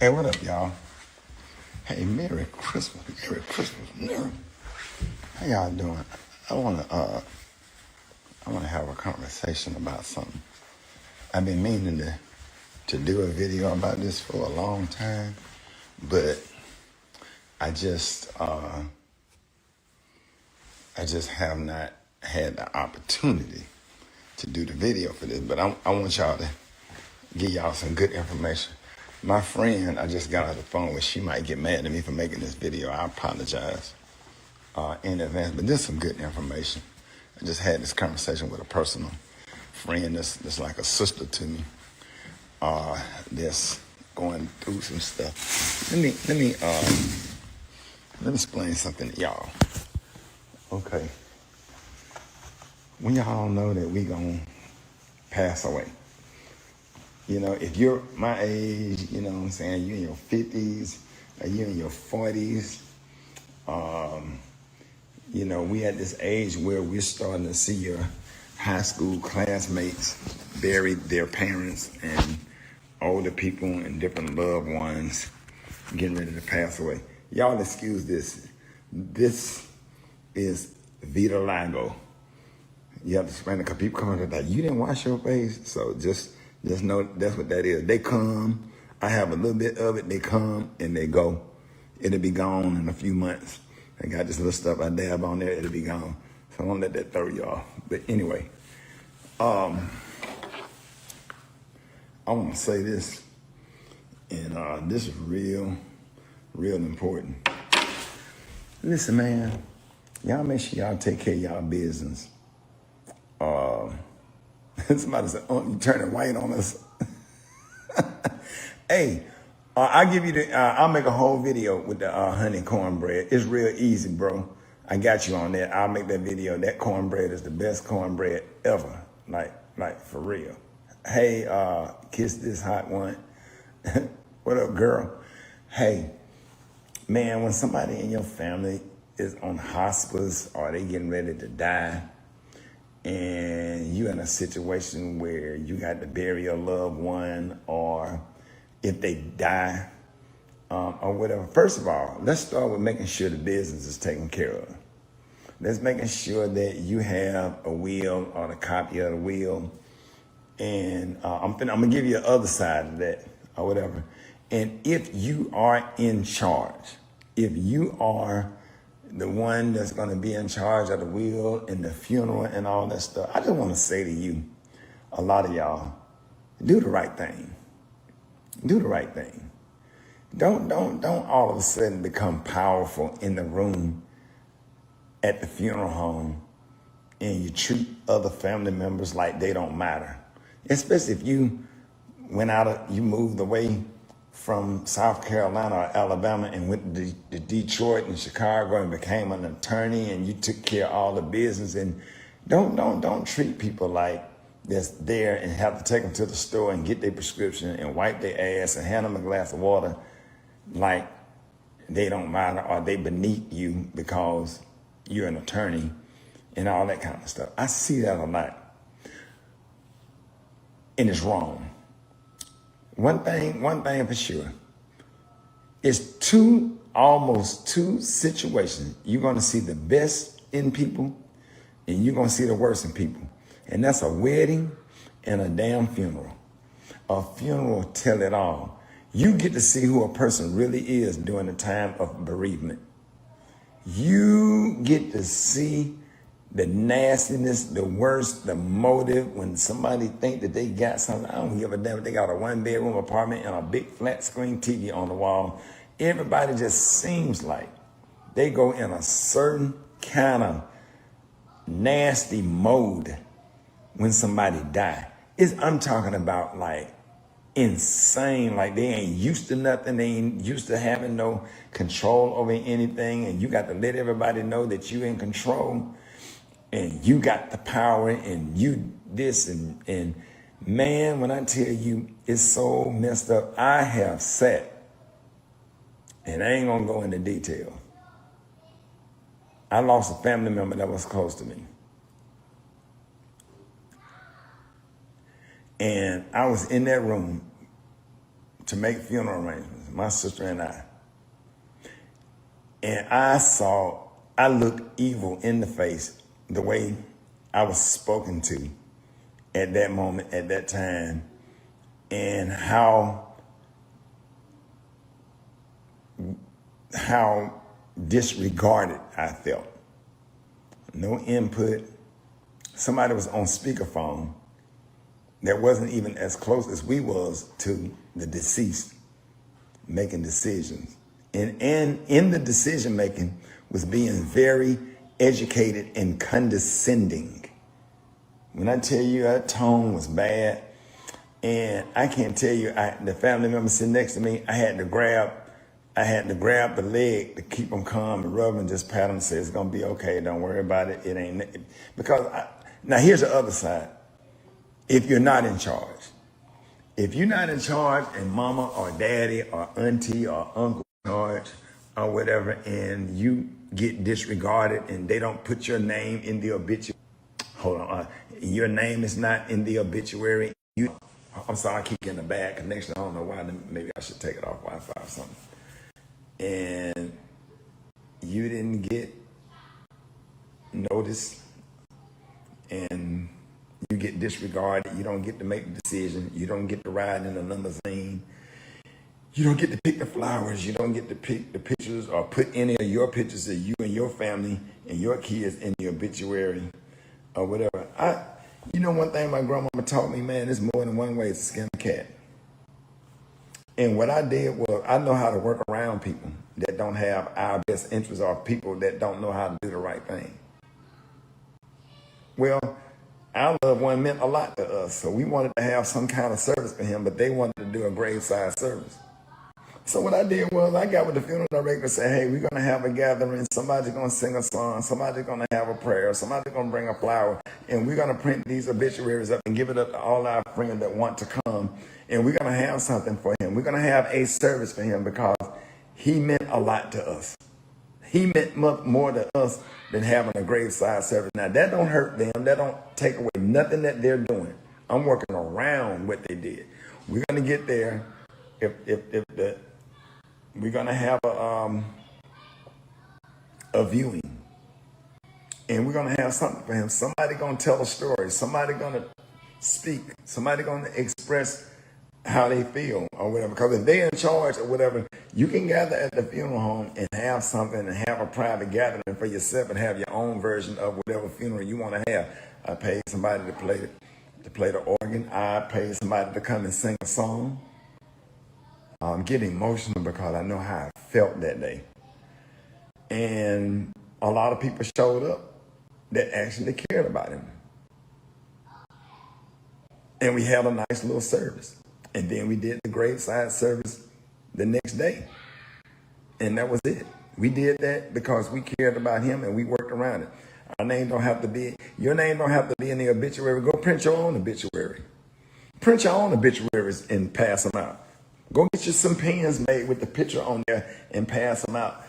Hey, what up, y'all? Hey, Merry Christmas, Merry. How y'all doing? I wanna have a conversation about something. I've been meaning to do a video about this for a long time, but I just have not had the opportunity to do the video for this. But I want y'all to give y'all some good information. My friend, I just got off the phone with. She might get mad at me for making this video. I apologize in advance, but this is some good information. I just had this conversation with a personal friend that's like a sister to me. That's going through some stuff. Let me explain something to y'all. Okay. We all know that we gonna pass away. You know, if you're my age, you know what I'm saying, you're in your 50s, or you're in your 40s, you know, we at this age where we're starting to see your high school classmates bury their parents and older people and different loved ones getting ready to pass away. Y'all excuse this. This is vitiligo. You have to explain it because people come up like, you didn't wash your face? So just know that's what that is. They come, I have a little bit of it, they come and they go. It'll be gone in a few months. I got this little stuff I dab on there, it'll be gone. So don't let that throw you off. But anyway, I want to say this, and this is real important. Listen, man, y'all make sure y'all take care of y'all business. Somebody said, "Oh, you turning white on us." Hey, I'll give you I'll make a whole video with the honey cornbread. It's real easy, bro. I got you on that. I'll make that video. That cornbread is the best cornbread ever. Like for real. Hey, kiss this hot one. What up, girl? Hey, man, when somebody in your family is on hospice or they getting ready to die, and you in a situation where you got to bury your loved one, or if they die, or whatever. First of all, let's start with making sure the business is taken care of. Let's making sure that you have a will or a copy of the will. And I'm gonna give you the other side of that or whatever. And if you are in charge, if you are the one that's going to be in charge of the will and the funeral and all that stuff, I just want to say to you, a lot of y'all, do the right thing. Do the right thing. Don't all of a sudden become powerful in the room at the funeral home and you treat other family members like they don't matter. Especially if you you moved away from South Carolina or Alabama and went to Detroit and Chicago and became an attorney and you took care of all the business. And don't treat people like that's there and have to take them to the store and get their prescription and wipe their ass and hand them a glass of water like they don't matter or they beneath you because you're an attorney and all that kind of stuff. I see that a lot. And it's wrong. One thing for sure. It's almost two situations. You're going to see the best in people and you're going to see the worst in people. And that's a wedding and a damn funeral. A funeral tell it all. You get to see who a person really is during the time of bereavement. You get to see the nastiness, the worst, the motive. When somebody think that they got something, I don't give a damn if they got a 1-bedroom apartment and a big flat screen TV on the wall. Everybody just seems like they go in a certain kind of nasty mode when somebody die. I'm talking about like insane, like they ain't used to nothing. They ain't used to having no control over anything. And you got to let everybody know that you in control. And you got the power and you this and man, when I tell you it's so messed up, I have sat, and I ain't gonna go into detail. I lost a family member that was close to me. And I was in that room to make funeral arrangements. my sister and I. And I looked evil in the face the way I was spoken to at that moment, at that time, and how disregarded I felt. No input. Somebody was on speakerphone that wasn't even as close as we was to the deceased making decisions. And in the decision making was being very educated and condescending. When I tell you that tone was bad, and I can't tell you, the family member sitting next to me, I had to grab the leg to keep them calm and rub and just pat them and say, it's gonna be okay, don't worry about it. It ain't, because now here's the other side. If you're not in charge, if you're not in charge and mama or daddy or auntie or uncle in charge or whatever, and you get disregarded and they don't put your name in the obituary, your name is not in the obituary. I'm sorry, I keep getting a bad connection. I don't know why. Maybe I should take it off Wi-Fi or something. And you didn't get noticed and you get disregarded. You don't get to make the decision. You don't get to ride in the limousine. You don't get to pick the flowers. You don't get to pick the pictures or put any of your pictures of you and your family and your kids in the obituary or whatever. One thing my grandmama taught me, man, there's more than one way to skin a cat. And what I did was I know how to work around people that don't have our best interests or people that don't know how to do the right thing. Well, our loved one meant a lot to us, so we wanted to have some kind of service for him, but they wanted to do a graveside service. So what I did was I got with the funeral director and said, hey, we're going to have a gathering. Somebody's going to sing a song. Somebody's going to have a prayer. Somebody's going to bring a flower. And we're going to print these obituaries up and give it up to all our friends that want to come. And we're going to have something for him. We're going to have a service for him because he meant a lot to us. He meant much more to us than having a graveside service. Now, that don't hurt them. That don't take away nothing that they're doing. I'm working around what they did. We're going to get there we're going to have a viewing. And we're going to have something for him. Somebody going to tell a story. Somebody going to speak. Somebody going to express how they feel or whatever. Because if they're in charge or whatever, you can gather at the funeral home and have something and have a private gathering for yourself and have your own version of whatever funeral you want to have. I paid somebody to play the organ. I paid somebody to come and sing a song. I'm getting emotional because I know how I felt that day. And a lot of people showed up that actually cared about him. And we had a nice little service. And then we did the graveside service the next day. And that was it. We did that because we cared about him and we worked around it. Your name don't have to be in the obituary. Go print your own obituary. Print your own obituaries and pass them out. Go get you some pens made with the picture on there and pass them out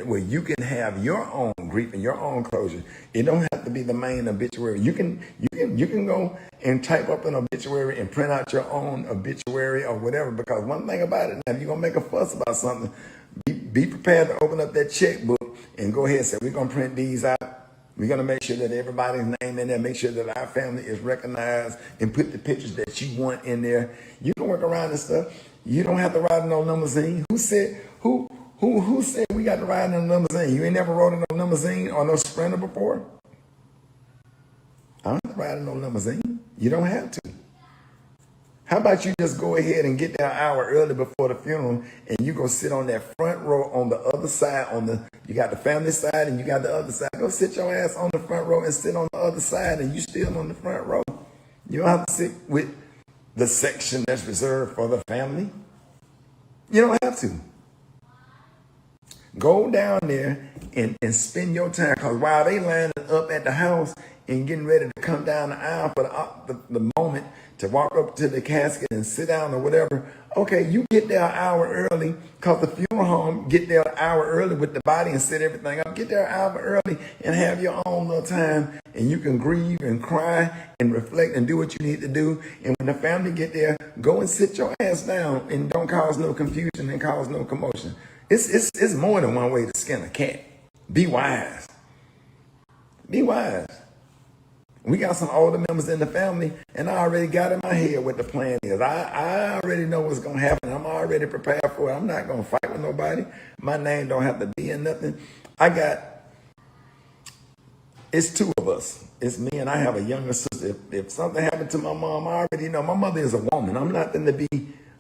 where you can have your own grief and your own closure. It don't have to be the main obituary. You can go and type up an obituary and print out your own obituary or whatever. Because one thing about it, now if you're gonna make a fuss about something, be prepared to open up that checkbook and go ahead and say, we're gonna print these out. We're going to make sure that everybody's name in there, make sure that our family is recognized and put the pictures that you want in there. You can work around this stuff. You don't have to ride in no limousine. Who said we got to ride in a limousine? You ain't never rode in no limousine or no Sprinter before? I don't have to ride in no limousine. You don't have to. How about you just go ahead and get there an hour early before the funeral and you go sit on that front row on the other side you got the family side and you got the other side. Go sit your ass on the front row and sit on the other side and you still on the front row. You don't have to sit with the section that's reserved for the family. You don't have to. Go down there and spend your time, because while they lining up at the house and getting ready to come down the aisle for the moment to walk up to the casket and sit down or whatever. Okay, you get there an hour early, because the funeral home get there an hour early with the body and set everything up. Get there an hour early and have your own little time, and you can grieve and cry and reflect and do what you need to do. And when the family get there, go and sit your ass down and don't cause no confusion and cause no commotion. It's more than one way to skin a cat. Be wise. Be wise. We got some older members in the family, and I already got in my head what the plan is. I already know what's going to happen. I'm already prepared for it. I'm not going to fight with nobody. My name don't have to be in nothing. It's two of us. It's me, and I have a younger sister. If something happened to my mom, I already know. My mother is a woman. I'm not going to be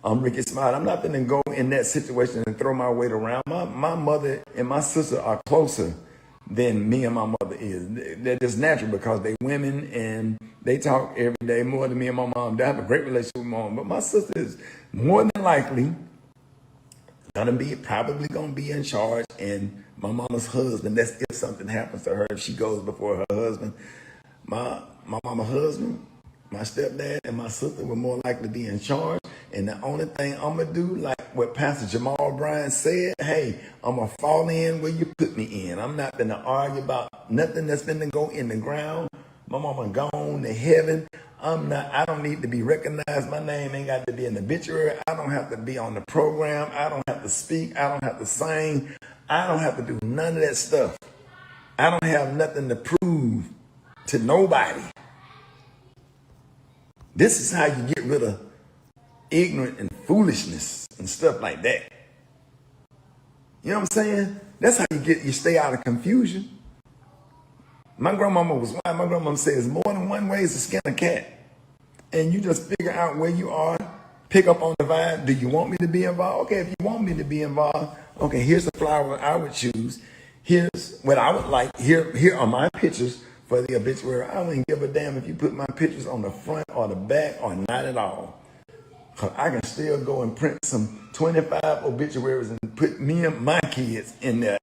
Rickey Smiley. I'm not going to go in that situation and throw my weight around. My mother and my sister are closer than me and my mother is. They're just natural because they women and they talk every day more than me and my mom. They have a great relationship with my mom. But my sister is more than likely probably gonna be in charge, and my mama's husband, that's if something happens to her, if she goes before her husband. My mama's husband, my stepdad, and my sister were more likely to be in charge. And the only thing I'm going to do, like what Pastor Jamal Bryan said, hey, I'm going to fall in where you put me in. I'm not going to argue about nothing that's going to go in the ground. My mama gone to heaven. I don't need to be recognized. My name ain't got to be in the obituary. I don't have to be on the program. I don't have to speak. I don't have to sing. I don't have to do none of that stuff. I don't have nothing to prove to nobody. This is how you get rid of ignorant and foolishness and stuff like that. You know what I'm saying? That's how you stay out of confusion. My grandmama was wise. My grandmama says more than one way is to skin a cat. And you just figure out where you are, pick up on the vibe. Do you want me to be involved? Okay, if you want me to be involved, okay, here's the flower I would choose. Here's what I would like. Here are my pictures for the obituary. I wouldn't give a damn if you put my pictures on the front or the back or not at all. I can still go and print some 25 obituaries and put me and my kids in there,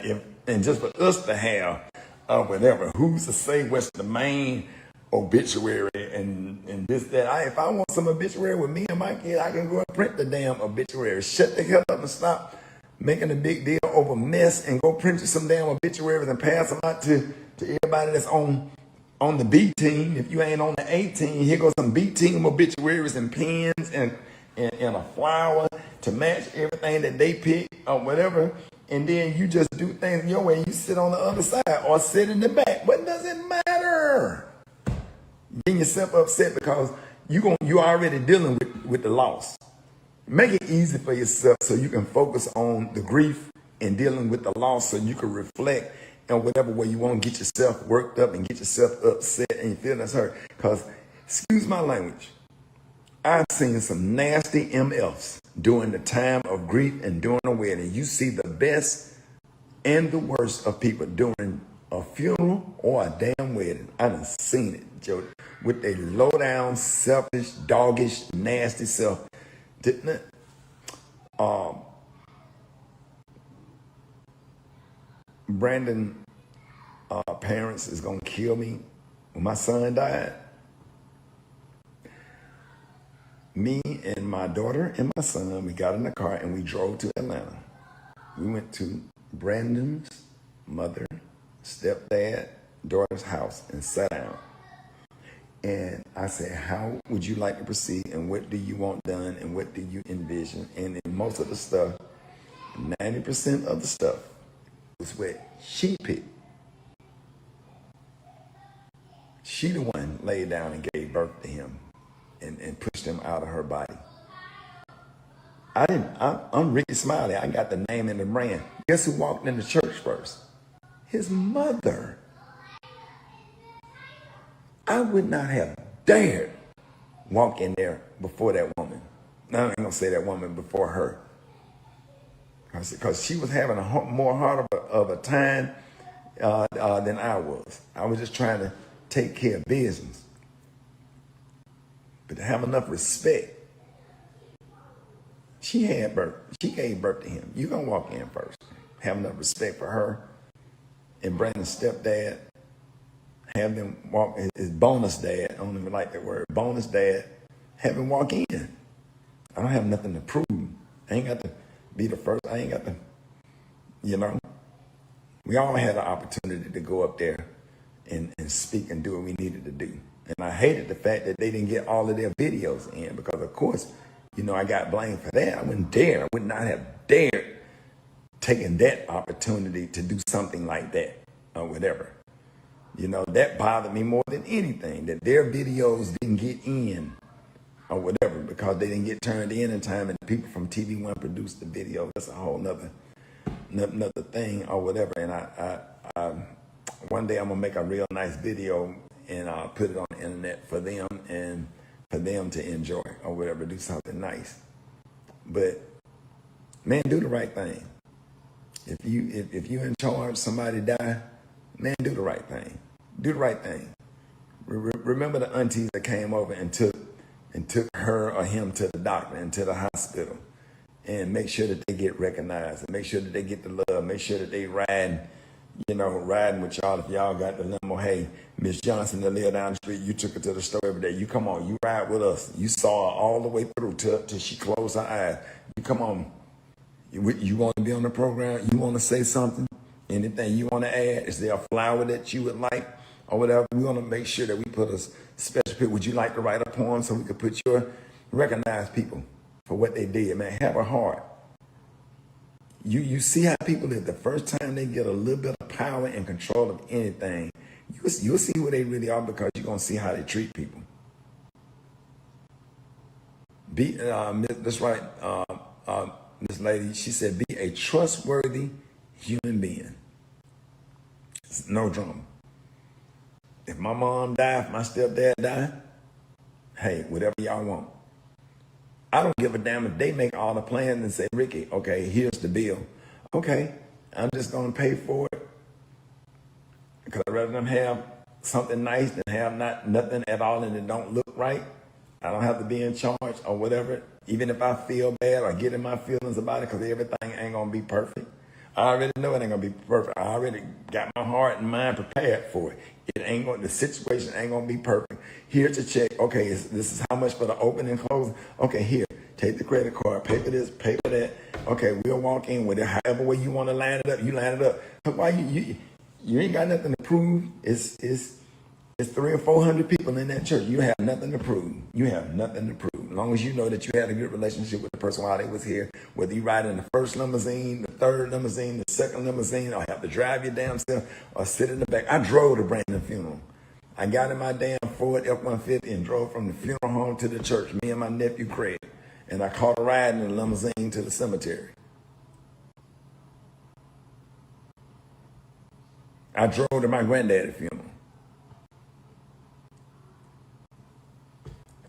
and just for us to have whatever. Who's to say what's the main obituary and this, that? If I want some obituary with me and my kids, I can go and print the damn obituary. Shut the hell up and stop making a big deal over mess, and go print you some damn obituaries and pass them out to everybody that's on the B team. If you ain't on the A team, here goes some B team obituaries and pens and a flower to match everything that they pick or whatever. And then you just do things your way. You sit on the other side or sit in the back. What does it matter? Getting yourself upset because you already dealing with the loss. Make it easy for yourself so you can focus on the grief and dealing with the loss, so you can reflect in whatever way you want to get yourself worked up and get yourself upset and you feel that's hurt. Because, excuse my language, I've seen some nasty MFs during the time of grief and during a wedding. You see the best and the worst of people during a funeral or a damn wedding. I done seen it, Joe, with a low down, selfish, doggish, nasty self. Didn't it? Brandon parents is gonna kill me when my son died. Me and my daughter and my son, we got in the car and we drove to Atlanta. We went to Brandon's mother, stepdad, daughter's house and sat down. And I said, how would you like to proceed, and what do you want done, and what do you envision? And in most of the stuff, 90% of the stuff was what she picked. She the one laid down and gave birth to him and pushed him out of her body. I'm Rickey Smiley. I got the name and the brand. Guess who walked in the church first? His mother. I would not have dared walk in there before that woman. No, I ain't gonna say that woman, before her. Because she was having a more hard of a time than I was. I was just trying to take care of business. But to have enough respect, she gave birth to him. You gonna walk in first. Have enough respect for her. And Brandon's stepdad, have them walk, his bonus dad, I don't even like that word, bonus dad, have him walk in. I don't have nothing to prove. I ain't got to be the first. I ain't got to, you know. We all had an opportunity to go up there and speak and do what we needed to do. And I hated the fact that they didn't get all of their videos in because, of course, you know, I got blamed for that. I wouldn't dare. I would not have dared taking that opportunity to do something like that or whatever. You know, that bothered me more than anything, that their videos didn't get in or whatever because they didn't get turned in time and the people from TV One produced the video. That's a whole nother thing or whatever. And I one day I'm gonna make a real nice video and I'll put it on the internet for them and for them to enjoy or whatever, do something nice. But man, do the right thing. If you in charge, somebody die, man, do the right thing. Do the right thing. Remember the aunties that came over and took her or him to the doctor and to the hospital, and make sure that they get recognized and make sure that they get the love, make sure that they riding with y'all. If y'all got the limo, hey, Miss Johnson that live down the street, you took her to the store every day. You come on, you ride with us. You saw her all the way through till she closed her eyes. You come on. You want to be on the program? You want to say something? Anything you want to add? Is there a flower that you would like or whatever? We want to make sure that we put a special picture. Would you like to write a poem so we could put recognize people for what they did? Man, have a heart. You see how people live. The first time they get a little bit of power and control of anything, you'll see who they really are because you're going to see how they treat people. That's right. This lady, she said, be a trustworthy human being. No drama. If my mom died, if my stepdad died, hey, whatever y'all want. I don't give a damn if they make all the plans and say, Ricky, okay, here's the bill. Okay, I'm just going to pay for it. Because I'd rather them have something nice than have nothing at all and it don't look right. I don't have to be in charge or whatever, even if I feel bad or get in my feelings about it, because everything ain't going to be perfect. I already know it ain't going to be perfect. I already got my heart and mind prepared for it. The situation ain't going to be perfect. Here's a check. Okay, this is how much for the opening and closing. Okay, here, take the credit card, pay for this, pay for that. Okay, we'll walk in with it. However way you want to line it up, you line it up. But why you ain't got nothing to prove. It's 300 or 400 people in that church. You have nothing to prove. You have nothing to prove. As long as you know that you had a good relationship with the person while they was here, whether you ride in the first limousine, the third limousine, the second limousine, or have to drive your damn self, or sit in the back. I drove to Brandon funeral. I got in my damn Ford F-150 and drove from the funeral home to the church, me and my nephew Craig. And I caught a ride in the limousine to the cemetery. I drove to my granddaddy's funeral.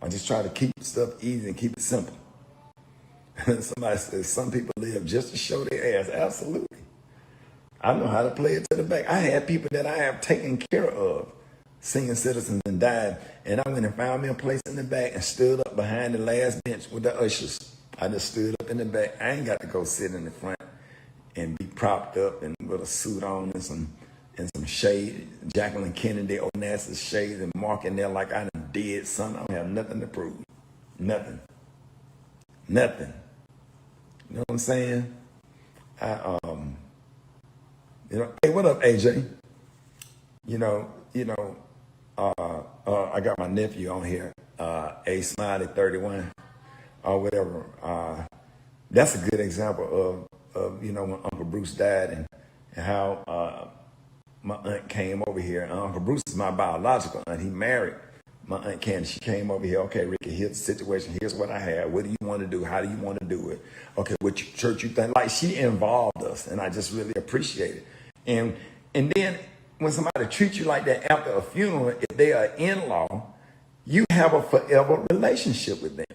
I just try to keep stuff easy and keep it simple. Somebody says some people live just to show their ass. Absolutely. I know how to play it to the back. I had people that I have taken care of, senior citizens, and died. And I went and found me a place in the back and stood up behind the last bench with the ushers. I just stood up in the back. I ain't got to go sit in the front and be propped up and with a suit on and some shade, Jacqueline Kennedy, Onassis shades, and marking there like I done did something. I don't have nothing to prove. Nothing. Nothing. You know what I'm saying? Hey, what up, AJ? I got my nephew on here, A Smiley 31 or whatever. That's a good example of when Uncle Bruce died and how my aunt came over here. Uncle Bruce is my biological aunt. He married my aunt Candy. She came over here. Okay, Ricky, here's the situation. Here's what I have. What do you want to do? How do you want to do it? Okay, what church you think? Like, she involved us, and I just really appreciate it. And then when somebody treats you like that after a funeral, if they are in-law, you have a forever relationship with them.